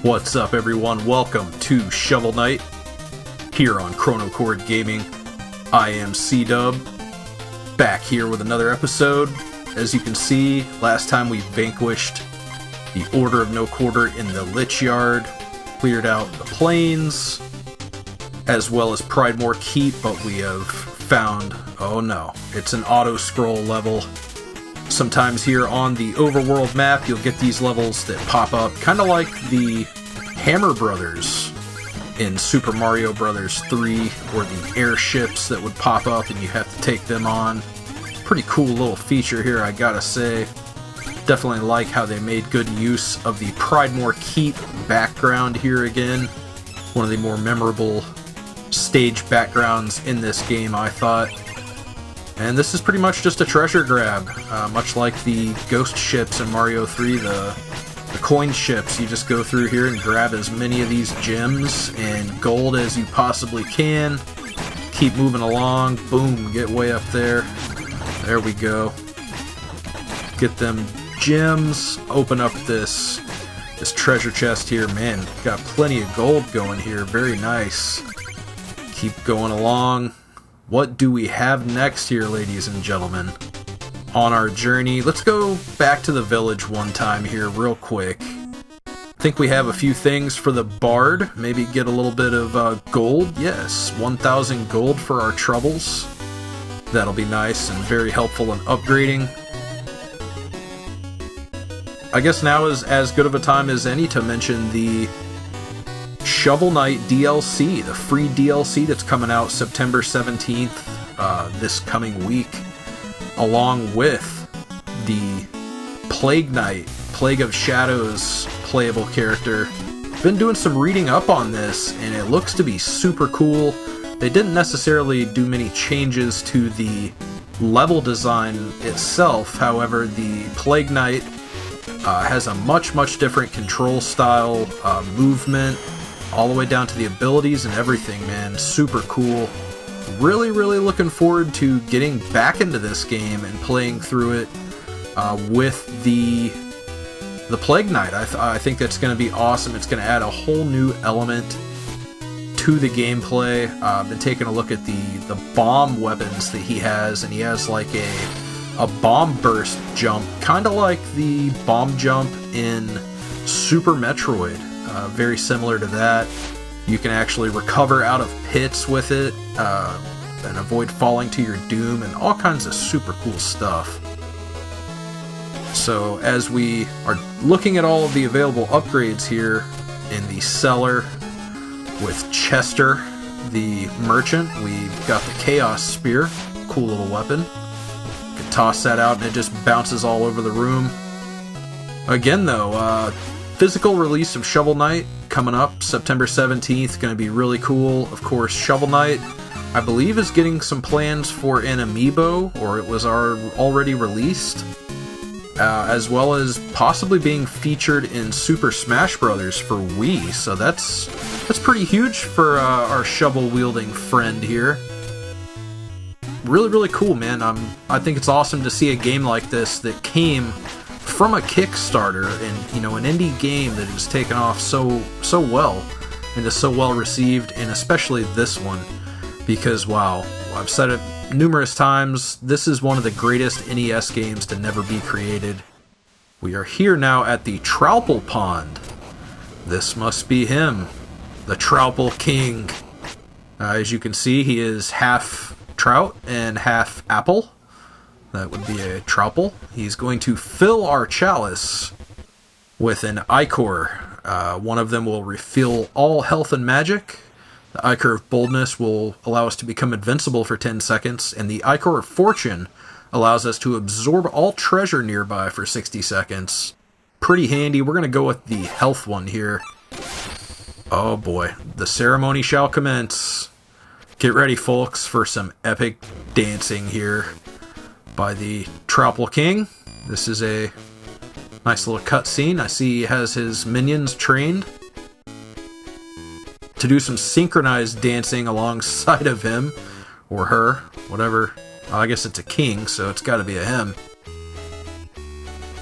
What's up, everyone? Welcome to Shovel Knight here on Chrono Chord Gaming. I am C-Dub, back here with another episode. As you can see, last time we vanquished the Order of No Quarter in the Lich Yard, cleared out the plains, as well as Pridemore Keep, but we have found, oh no, it's an auto-scroll level. Sometimes here on the overworld map, you'll get these levels that pop up, kind of like the Hammer Brothers in Super Mario Bros. 3, or the airships that would pop up and you have to take them on. Pretty cool little feature here, I gotta say. Definitely like how they made good use of the Pridemore Keep background here again. One of the more memorable stage backgrounds in this game, I thought. And this is pretty much just a treasure grab, much like the ghost ships in Mario 3, the coin ships. You just go through here and grab as many of these gems and gold as you possibly can. Keep moving along, boom, get way up there. There we go. Get them gems, open up this treasure chest here. Man, got plenty of gold going here, very nice. Keep going along. What do we have next here, ladies and gentlemen? On our journey, let's go back to the village one time here real quick. I think we have a few things for the bard. Maybe get a little bit of gold. Yes, 1,000 gold for our troubles. That'll be nice and very helpful in upgrading. I guess now is as good of a time as any to mention the Shovel Knight DLC, the free DLC that's coming out September 17th, this coming week, along with the Plague Knight, Plague of Shadows playable character. Been doing some reading up on this, and it looks to be super cool. They didn't necessarily do many changes to the level design itself, however, the Plague Knight has a much different control style, movement, all the way down to the abilities and everything, man. Super cool. Really looking forward to getting back into this game and playing through it with the Plague Knight. I think that's going to be awesome. It's going to add a whole new element to the gameplay. I've been taking a look at the bomb weapons that he has, and he has like a bomb burst jump, kind of like the bomb jump in Super Metroid. Very similar to that. You can actually recover out of pits with it and avoid falling to your doom, and all kinds of super cool stuff. So as we are looking at all of the available upgrades here in the cellar with Chester, the merchant, we've got the Chaos Spear, cool little weapon. You can toss that out and it just bounces all over the room. Again though, physical release of Shovel Knight coming up September 17th, going to be really cool. Of course, Shovel Knight, I believe, is getting some plans for an amiibo, or it was already released, as well as possibly being featured in Super Smash Bros. For Wii, so that's pretty huge for our shovel-wielding friend here. Really cool, man. I think it's awesome to see a game like this that came from a Kickstarter, and an indie game that has taken off so well and is so well received, and especially this one, because wow, I've said it numerous times, this is one of the greatest NES games to never be created. We are here now at the Troupple Pond. This must be him, the Troupple King. As you can see, he is half trout and half apple. That would be a Troupple. He's going to fill our chalice with an Ichor. One of them will refill all health and magic. The Ichor of Boldness will allow us to become invincible for 10 seconds, and the Ichor of Fortune allows us to absorb all treasure nearby for 60 seconds. Pretty handy. We're going to go with the health one here. Oh boy, the ceremony shall commence. Get ready, folks, for some epic dancing here by the Troupple King. This is a nice little cutscene. I see he has his minions trained to do some synchronized dancing alongside of him, or her, whatever. I guess it's a king, so it's got to be a him.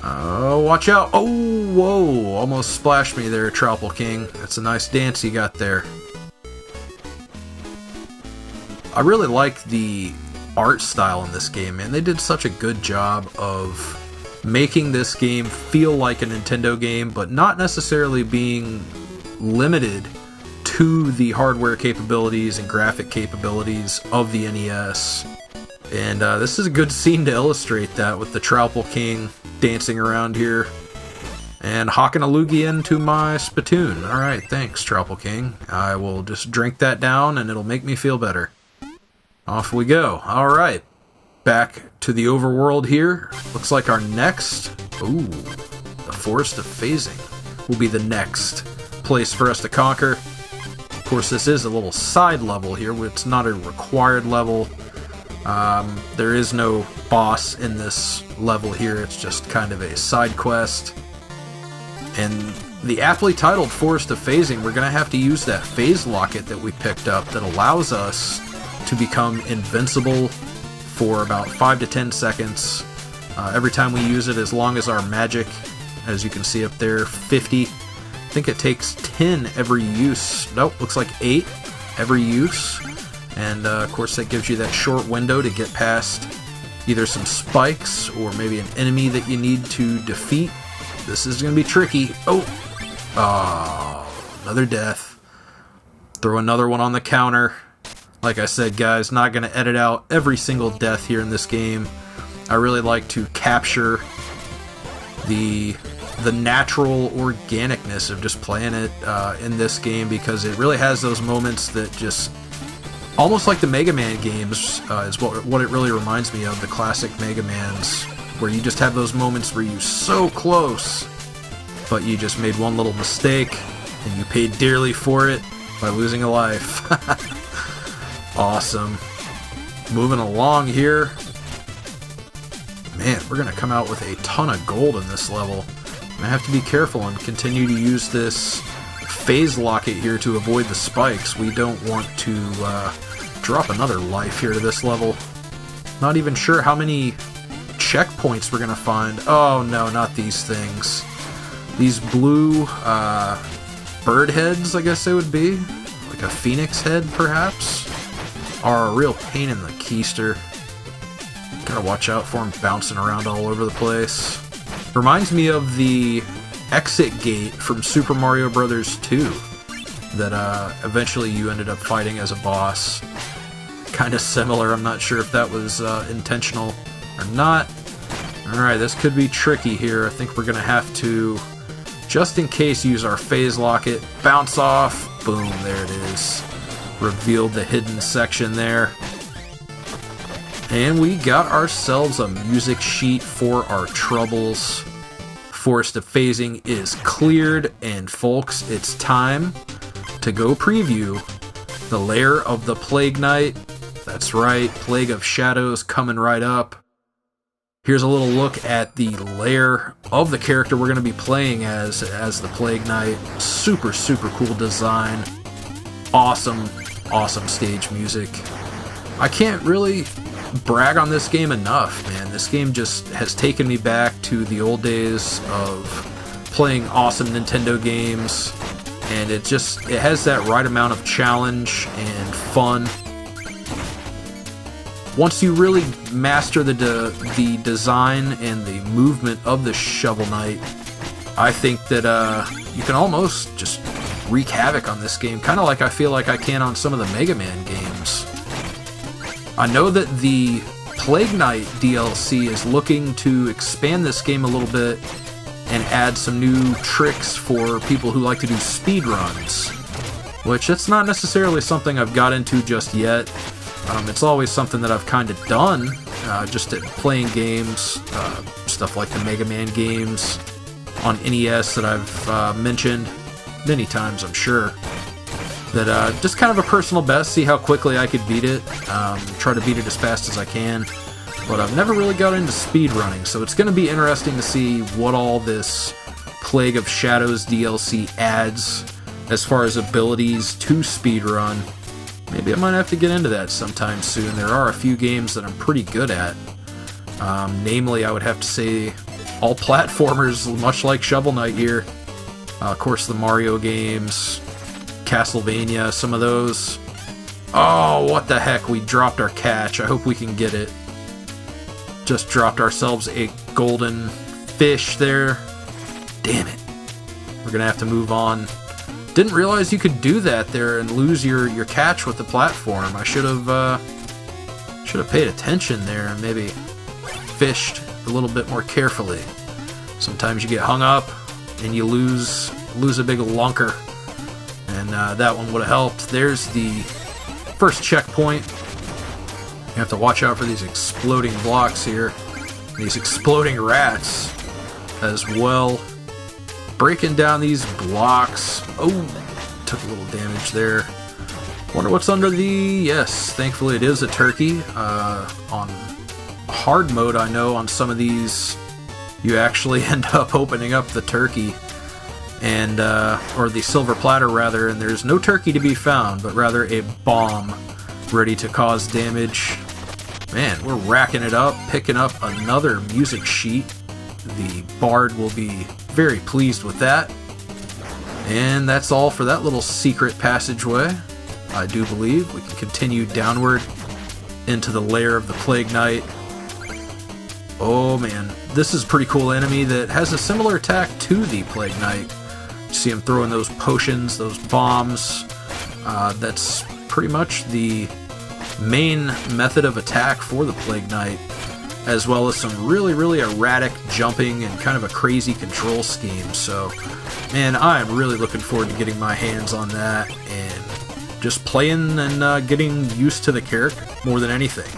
Watch out. Oh, whoa. Almost splashed me there, Troupple King. That's a nice dance you got there. I really like the art style in this game, man. They did such a good job of making this game feel like a Nintendo game, but not necessarily being limited to the hardware capabilities and graphic capabilities of the NES. And this is a good scene to illustrate that, with the Troupple King dancing around here and hawking a loogie into my spittoon. Alright, thanks, Troupple King. I will just drink that down and it'll make me feel better. Off we go. Alright, back to the overworld here. Looks like our next... Ooh, the Forest of Phasing will be the next place for us to conquer. Of course, this is a little side level here. It's not a required level. There is no boss in this level here. It's just kind of a side quest. And the aptly titled Forest of Phasing, we're going to have to use that phase locket that we picked up that allows us to become invincible for about 5 to 10 seconds every time we use it, as long as our magic, as you can see up there, 50. I think it takes 10 every use. Nope, looks like 8 every use. And of course that gives you that short window to get past either some spikes or maybe an enemy that you need to defeat. This is going to be tricky. Oh, another death. Throw another one on the counter. Like I said, guys, not going to edit out every single death here in this game. I really like to capture the natural organicness of just playing it in this game, because it really has those moments that just... Almost like the Mega Man games is what it really reminds me of, the classic Mega Mans, where you just have those moments where you're so close, but you just made one little mistake, and you paid dearly for it by losing a life. Awesome. Moving along here. Man, we're going to come out with a ton of gold in this level. I have to be careful and continue to use this phase locket here to avoid the spikes. We don't want to drop another life here to this level. Not even sure how many checkpoints we're going to find. Oh no, not these things. These blue bird heads, I guess they would be. Like a phoenix head, perhaps? Are a real pain in the keister. Gotta watch out for them bouncing around all over the place. Reminds me of the exit gate from Super Mario Bros. 2 that eventually you ended up fighting as a boss. Kind of similar. I'm not sure if that was intentional or not. Alright, this could be tricky here. I think we're gonna have to, just in case, use our phase locket. Bounce off. Boom, there it is. Revealed the hidden section there. And we got ourselves a music sheet for our troubles. Forest of Phasing is cleared, and folks, it's time to go preview the Lair of the Plague Knight. That's right, Plague of Shadows coming right up. Here's a little look at the lair of the character we're going to be playing as the Plague Knight. Super, super cool design. Awesome, awesome stage music. I can't really brag on this game enough, man. This game just has taken me back to the old days of playing awesome Nintendo games, and it has that right amount of challenge and fun. Once you really master the design and the movement of the Shovel Knight, I think that you can almost just wreak havoc on this game, kind of like I feel like I can on some of the Mega Man games. I know that the Plague Knight DLC is looking to expand this game a little bit and add some new tricks for people who like to do speedruns, which it's not necessarily something I've got into just yet. It's always something that I've kind of done, just at playing games, stuff like the Mega Man games on NES that I've mentioned many times, I'm sure. That just kind of a personal best, see how quickly I could beat it, try to beat it as fast as I can. But I've never really got into speedrunning, so it's going to be interesting to see what all this Plague of Shadows DLC adds as far as abilities to speedrun. Maybe I might have to get into that sometime soon. There are a few games that I'm pretty good at. Namely, I would have to say all platformers, much like Shovel Knight here. Of course, the Mario games, Castlevania, some of those. Oh, what the heck, we dropped our catch. I hope we can get it. Just dropped ourselves a golden fish there. Damn it. We're gonna have to move on. Didn't realize you could do that there and lose your catch with the platform. I should have paid attention there and maybe fished a little bit more carefully. Sometimes you get hung up and you lose a big lunker, and that one would have helped. There's the first checkpoint. You have to watch out for these exploding blocks here, these exploding rats as well. Breaking down these blocks. Oh, took a little damage there. Wonder what's under the... Yes, thankfully it is a turkey. On hard mode, I know on some of these you actually end up opening up the turkey, and or the silver platter rather, and there's no turkey to be found, but rather a bomb ready to cause damage. Man, we're racking it up, picking up another music sheet. The bard will be very pleased with that. And that's all for that little secret passageway. I do believe we can continue downward into the lair of the Plague Knight. Oh man, this is a pretty cool enemy that has a similar attack to the Plague Knight. You see him throwing those potions, those bombs. That's pretty much the main method of attack for the Plague Knight, as well as some really, really erratic jumping and kind of a crazy control scheme. So, man, I am really looking forward to getting my hands on that and just playing and getting used to the character more than anything.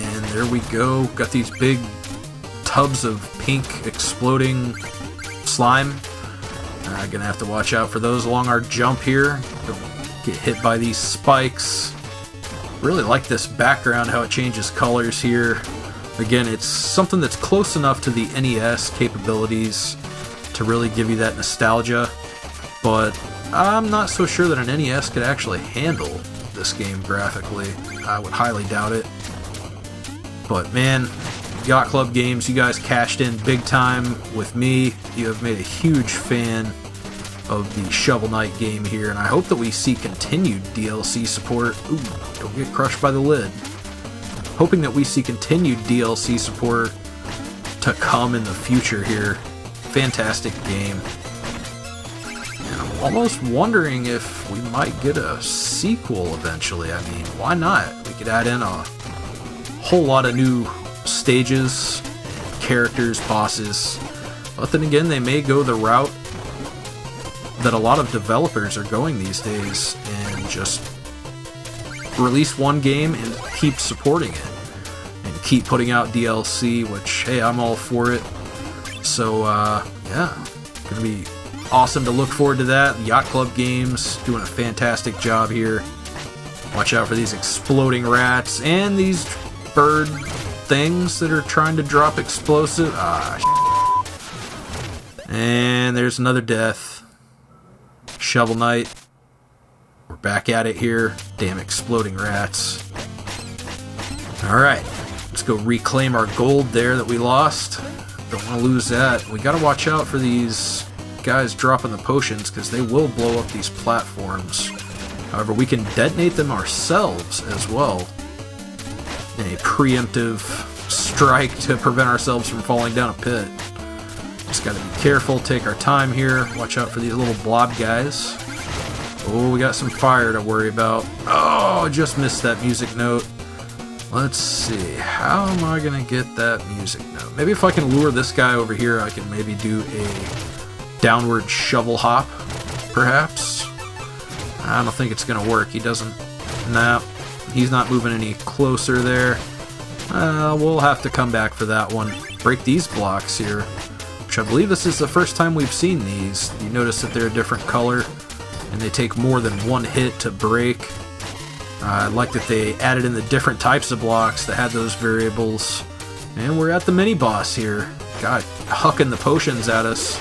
And there we go. Got these big tubs of pink exploding slime. Gonna have to watch out for those along our jump here. Don't get hit by these spikes. Really like this background, how it changes colors here. Again, it's something that's close enough to the NES capabilities to really give you that nostalgia, but I'm not so sure that an NES could actually handle this game graphically. I would highly doubt it. But man, Yacht Club Games, you guys cashed in big time with me. You have made a huge fan of the Shovel Knight game here, and I hope that we see continued DLC support. Ooh, don't get crushed by the lid. Hoping that we see continued DLC support to come in the future here. Fantastic game. And I'm almost wondering if we might get a sequel eventually. I mean, why not? We could add in a whole lot of new stages, characters, bosses. But then again, they may go the route that a lot of developers are going these days and just release one game and keep supporting it and keep putting out DLC, which, hey, I'm all for it. So, yeah, gonna be awesome to look forward to that. Yacht Club Games doing a fantastic job here. Watch out for these exploding rats and these bird things that are trying to drop explosive. And there's another death. Shovel Knight. We're back at it here. Damn exploding rats. Alright, let's go reclaim our gold there that we lost. Don't want to lose that. We gotta watch out for these guys dropping the potions, because they will blow up these platforms. However, we can detonate them ourselves as well in a preemptive strike to prevent ourselves from falling down a pit. Just gotta be careful, take our time here, watch out for these little blob guys. Oh, we got some fire to worry about. Oh, just missed that music note. Let's see, how am I gonna get that music note? Maybe if I can lure this guy over here, I can maybe do a downward shovel hop, perhaps? I don't think it's gonna work. He doesn't... Nah, he's not moving any closer there. We'll have to come back for that one. Break these blocks here, which I believe this is the first time we've seen these. You notice that they're a different color, and they take more than one hit to break. I like that they added in the different types of blocks that had those variables. And we're at the mini-boss here. God, hucking the potions at us.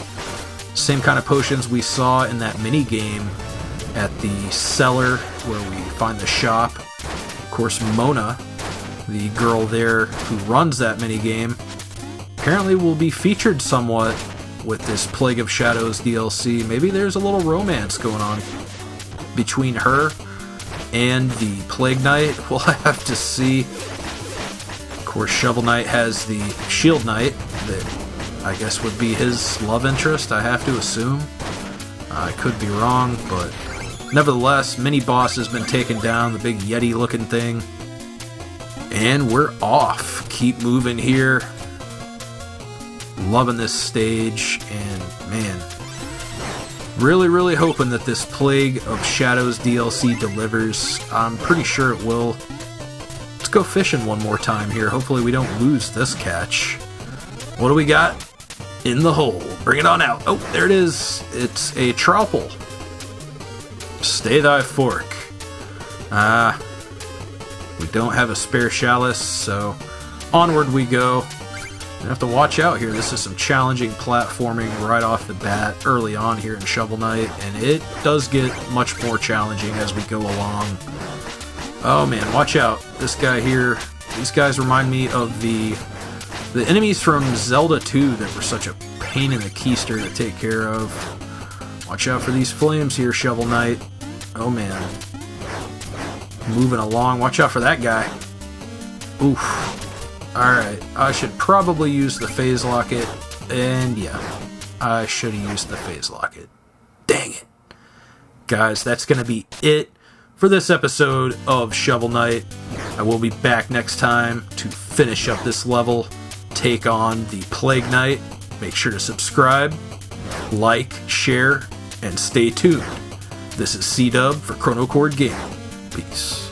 Same kind of potions we saw in that mini-game at the cellar where we find the shop. Of course, Mona, the girl there who runs that mini-game, apparently will be featured somewhat with this Plague of Shadows DLC. Maybe there's a little romance going on between her and the Plague Knight. We'll have to see. Of course, Shovel Knight has the Shield Knight that I guess would be his love interest, I have to assume. I could be wrong, but nevertheless, mini-boss has been taken down, the big Yeti-looking thing. And we're off. Keep moving here. Loving this stage, and man, really hoping that this Plague of Shadows DLC delivers. I'm pretty sure it will. Let's go fishing one more time here. Hopefully we don't lose this catch. What do we got in the hole? Bring it on out. Oh, there it is. It's a Troupple. Stay thy fork. We don't have a spare chalice, so onward we go. You have to watch out here. This is some challenging platforming right off the bat early on here in Shovel Knight, and it does get much more challenging as we go along. Oh man, watch out. This guy here, these guys remind me of the enemies from Zelda 2 that were such a pain in the keister to take care of. Watch out for these flames here, Shovel Knight. Oh man. Moving along. Watch out for that guy. Oof. Alright, I should probably use the Phase Locket, and yeah, I should have used the Phase Locket. Dang it. Guys, that's going to be it for this episode of Shovel Knight. I will be back next time to finish up this level, take on the Plague Knight. Make sure to subscribe, like, share, and stay tuned. This is C-Dub for Chrono Chord Gaming. Peace.